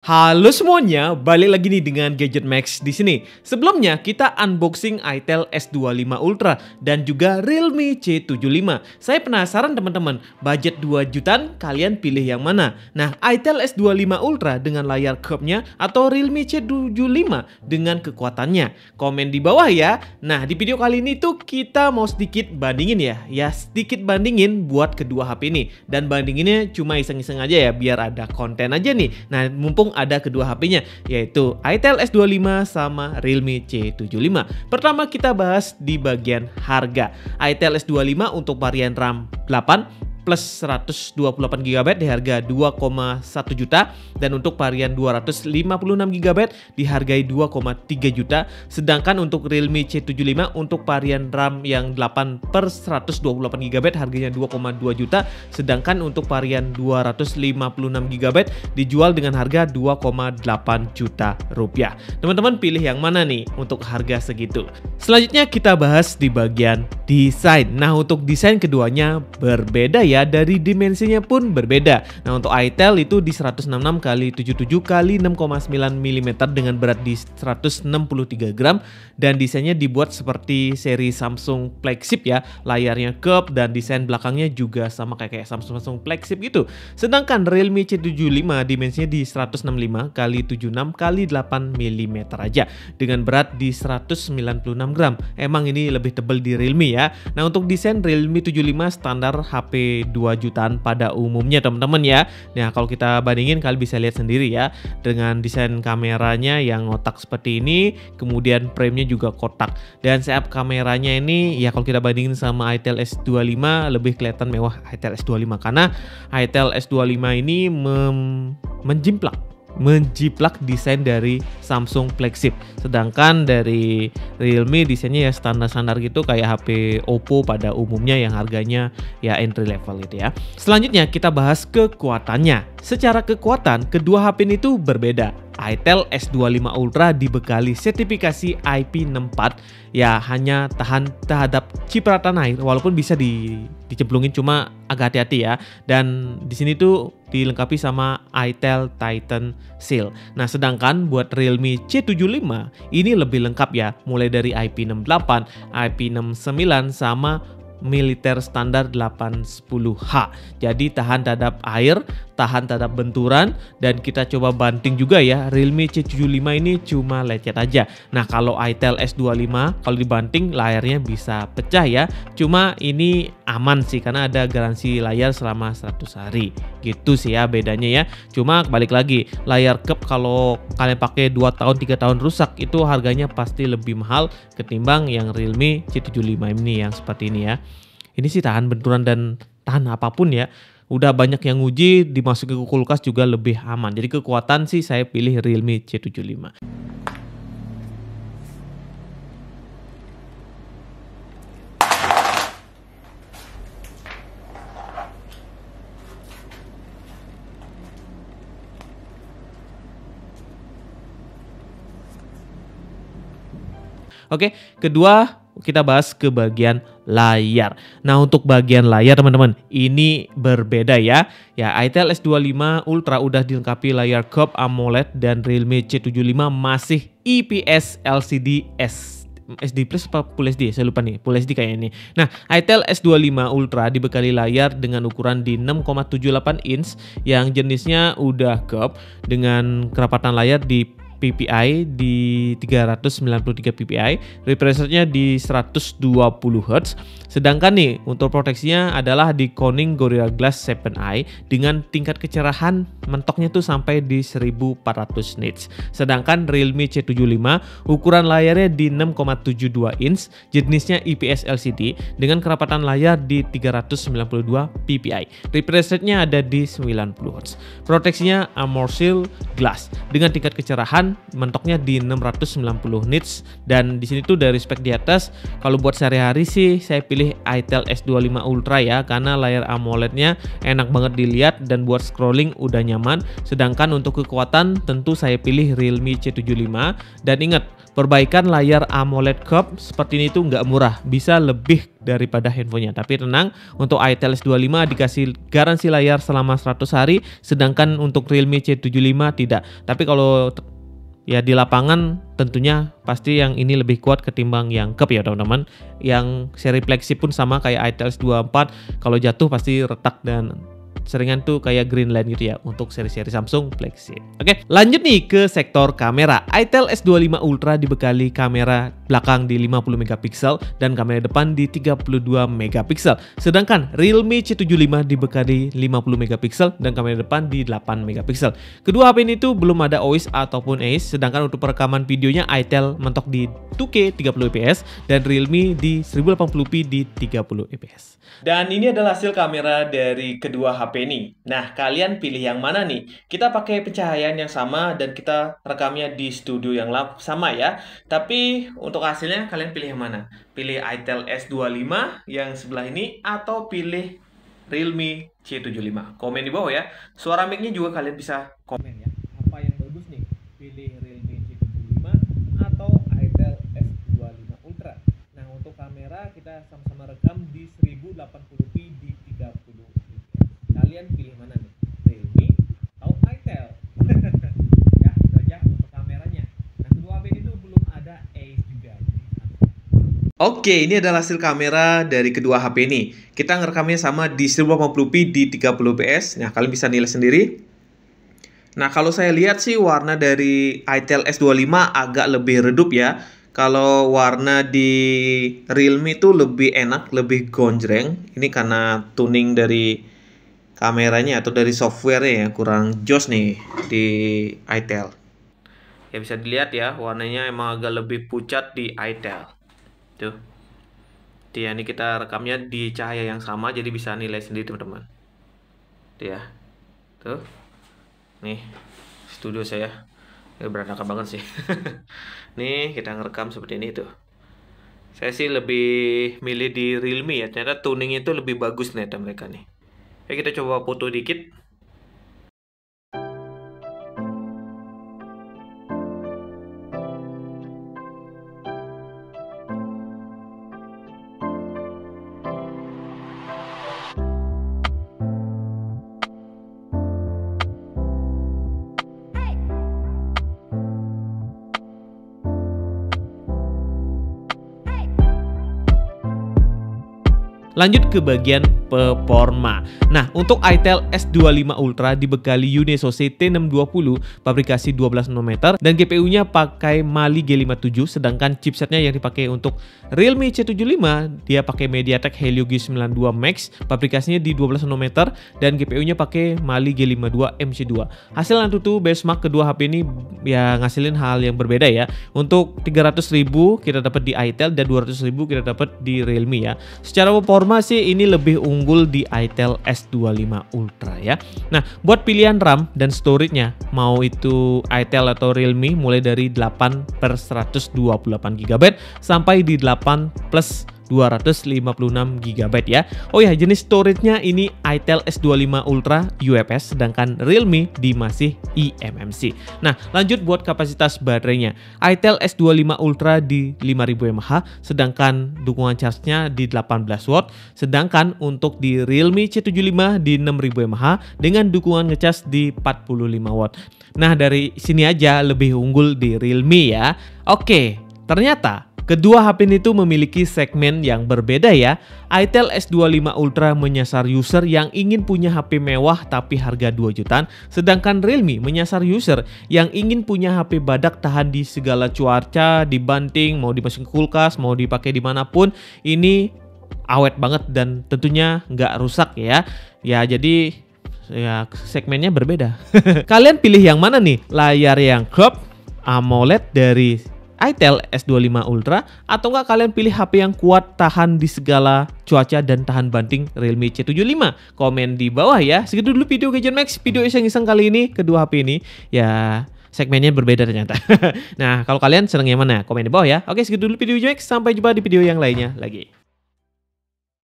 Halo semuanya, balik lagi nih dengan Gadget Max di sini. Sebelumnya kita unboxing Itel S25 Ultra dan juga Realme C75. Saya penasaran teman-teman, budget 2 jutaan kalian pilih yang mana? Nah, Itel S25 Ultra dengan layar curve-nya atau Realme C75 dengan kekuatannya? Komen di bawah ya. Nah, di video kali ini tuh kita mau sedikit bandingin ya sedikit bandingin buat kedua HP ini. Dan bandinginnya cuma iseng-iseng aja ya, biar ada konten aja nih. Nah, mumpung ada kedua HP-nya, yaitu Itel S25 sama Realme C75. Pertama kita bahas di bagian harga. Itel S25 untuk varian RAM 8 plus 128GB di harga 2,1 juta, dan untuk varian 256GB dihargai 2,3 juta. Sedangkan untuk Realme C75 untuk varian RAM yang 8 per 128GB harganya 2,2 juta, sedangkan untuk varian 256GB dijual dengan harga 2,8 juta rupiah. Teman-teman pilih yang mana nih untuk harga segitu? Selanjutnya kita bahas di bagian desain. Nah, untuk desain keduanya berbeda ya, dari dimensinya pun berbeda. Nah, untuk Itel itu di 166x77x6,9 mm dengan berat di 163 gram, dan desainnya dibuat seperti seri Samsung flagship ya, layarnya curve dan desain belakangnya juga sama kayak Samsung flagship gitu. Sedangkan Realme C75 dimensinya di 165x76x8 mm aja dengan berat di 196 gram. Emang ini lebih tebal di Realme ya. Nah, untuk desain Realme 75 standar HP 2 jutaan pada umumnya teman-teman ya. Nah, kalau kita bandingin kalian bisa lihat sendiri ya, dengan desain kameranya yang kotak seperti ini, kemudian framenya juga kotak, dan setup kameranya ini ya kalau kita bandingin sama Itel S25 lebih kelihatan mewah Itel S25 karena Itel S25 ini menjiplak desain dari Samsung flagship, sedangkan dari Realme desainnya ya standar-standar gitu kayak HP Oppo pada umumnya yang harganya ya entry level gitu ya. Selanjutnya kita bahas kekuatannya. Secara kekuatan kedua HP ini tuh berbeda. Itel S25 Ultra dibekali sertifikasi IP64 ya, hanya tahan terhadap cipratan air walaupun bisa dicemplungin, cuma agak hati-hati ya. Dan di sini tuh dilengkapi sama Itel Titan Seal. Nah, sedangkan buat Realme C75 ini lebih lengkap ya, mulai dari IP68, IP69 sama militer standar 810H. Jadi tahan terhadap air, tahan terhadap benturan, dan kita coba banting juga ya. Realme C75 ini cuma lecet aja. Nah, kalau Itel S25 kalau dibanting layarnya bisa pecah ya. Cuma ini aman sih karena ada garansi layar selama 100 hari. Gitu sih ya bedanya ya. Cuma balik lagi, layar curve kalau kalian pakai 2 tahun 3 tahun rusak itu harganya pasti lebih mahal ketimbang yang Realme C75 ini yang seperti ini ya. Ini sih tahan benturan dan tahan apapun ya. Udah banyak yang nguji dimasukin ke kulkas juga lebih aman. Jadi kekuatan sih saya pilih Realme C75. Oke, kedua kita bahas ke bagian layar. Nah, untuk bagian layar teman-teman ini berbeda ya. Ya, Itel S25 Ultra udah dilengkapi layar curve AMOLED dan Realme C75 masih IPS LCD SD Plus apa Full SD? Saya lupa nih, Full SD kayaknya nih. Nah, Itel S25 Ultra dibekali layar dengan ukuran di 6,78 inch yang jenisnya udah curve dengan kerapatan layar di PPI di 393 PPI, refresh rate-nya di 120 Hz. Sedangkan nih untuk proteksinya adalah di Corning Gorilla Glass 7i dengan tingkat kecerahan mentoknya tuh sampai di 1400 nits. Sedangkan Realme C75 ukuran layarnya di 6,72 inch, jenisnya IPS LCD dengan kerapatan layar di 392 PPI. Refresh rate-nya ada di 90 Hz. Proteksinya Armor Shield Glass dengan tingkat kecerahan mentoknya di 690 nits, dan di sini tuh dari spek di atas kalau buat sehari-hari sih saya pilih Itel S25 Ultra ya, karena layar AMOLED-nya enak banget dilihat dan buat scrolling udah nyaman. Sedangkan untuk kekuatan tentu saya pilih Realme C75, dan ingat perbaikan layar AMOLED curve seperti ini tuh nggak murah, bisa lebih daripada handphonenya. Tapi tenang, untuk Itel S25 dikasih garansi layar selama 100 hari, sedangkan untuk Realme C75 tidak. Tapi kalau ya di lapangan tentunya pasti yang ini lebih kuat ketimbang yang Curve ya teman-teman. Yang seri flagship pun sama kayak Itel S24, kalau jatuh pasti retak dan seringan tuh kayak green line gitu ya untuk seri-seri Samsung flagship. Oke, lanjut nih ke sektor kamera. Itel S25 Ultra dibekali kamera belakang di 50 megapiksel dan kamera depan di 32 megapiksel. Sedangkan Realme C75 dibekali 50 megapiksel dan kamera depan di 8 megapiksel. Kedua HP ini tuh belum ada OIS ataupun AIS, sedangkan untuk perekaman videonya Itel mentok di 2K 30 fps dan Realme di 1080p di 30 fps. Dan ini adalah hasil kamera dari kedua HP ini. Nah, kalian pilih yang mana nih? Kita pakai pencahayaan yang sama dan kita rekamnya di studio yang sama ya. Tapi untuk hasilnya kalian pilih yang mana? Pilih Itel S25 yang sebelah ini atau pilih Realme C75? Komen di bawah ya. Suara mic-nya juga kalian bisa komen ya. Apa yang bagus nih? Pilih Realme C75 atau Itel S25 Ultra. Nah, untuk kamera kita sama-sama rekam di 1080p di 30 fps. Kalian pilih mana nih? Realme atau Itel? Ya, itu aja untuk kameranya. Nah, kedua HP ini tuh belum ada AIS juga. Oke, ini adalah hasil kamera dari kedua HP ini. Kita ngerekamnya sama di 1080p di 30 fps. Nah, kalian bisa nilai sendiri. Nah, kalau saya lihat sih warna dari Itel S25 agak lebih redup ya. Kalau warna di Realme itu lebih enak, lebih gonjreng. Ini karena tuning dari kameranya atau dari softwarenya ya, kurang jos nih di Itel. Ya bisa dilihat ya, warnanya emang agak lebih pucat di Itel. Tuh. Dia ini kita rekamnya di cahaya yang sama, jadi bisa nilai sendiri teman-teman. Tuh ya. Tuh. Nih, studio saya. Berantakan banget sih. Nih kita ngerekam seperti ini tuh. Saya sih lebih milih di Realme ya. Ternyata tuningnya itu lebih bagus ternyata mereka nih. Oke, kita coba foto dikit. Lanjut ke bagian performa. Nah, untuk Itel S25 Ultra dibekali Unisoc T620 pabrikasi 12 nanometer dan GPU-nya pakai Mali G57, sedangkan chipsetnya yang dipakai untuk Realme C75 dia pakai MediaTek Helio G92 Max, pabrikasinya di 12 nanometer dan GPU-nya pakai Mali G52 MC2. Hasil Antutu benchmark kedua HP ini ya ngasilin hal yang berbeda ya. Untuk 300.000 kita dapat di Itel dan 200.000 kita dapat di Realme ya. Secara performa sih ini lebih unggul di Itel S25 Ultra ya. Nah, buat pilihan RAM dan storage-nya mau itu Itel atau Realme mulai dari 8/128 GB sampai di 8/256 GB ya. Oh ya, jenis storage-nya ini Itel S25 Ultra UFS, sedangkan Realme di masih eMMC. Nah, lanjut buat kapasitas baterainya. Itel S25 Ultra di 5000 mAh, sedangkan dukungan charge-nya di 18 watt, sedangkan untuk di Realme C75 di 6000 mAh dengan dukungan ngecas di 45 watt. Nah, dari sini aja lebih unggul di Realme ya. Oke, ternyata kedua HP ini tuh memiliki segmen yang berbeda ya. Itel S25 Ultra menyasar user yang ingin punya HP mewah tapi harga 2 jutaan, sedangkan Realme menyasar user yang ingin punya HP badak tahan di segala cuaca, dibanting, mau dimasukin kulkas, mau dipakai dimanapun, ini awet banget dan tentunya nggak rusak ya. Ya jadi ya segmennya berbeda. Kalian pilih yang mana nih? Layar yang crop, AMOLED dari Itel S25 Ultra, atau enggak kalian pilih HP yang kuat tahan di segala cuaca dan tahan banting Realme C75? Komen di bawah ya. Segitu dulu video Gadget Max, video iseng-iseng kali ini kedua HP ini. Ya segmennya berbeda ternyata. Nah, kalau kalian seneng yang mana? Komen di bawah ya. Oke, segitu dulu video Gadget Max, sampai jumpa di video yang lainnya lagi.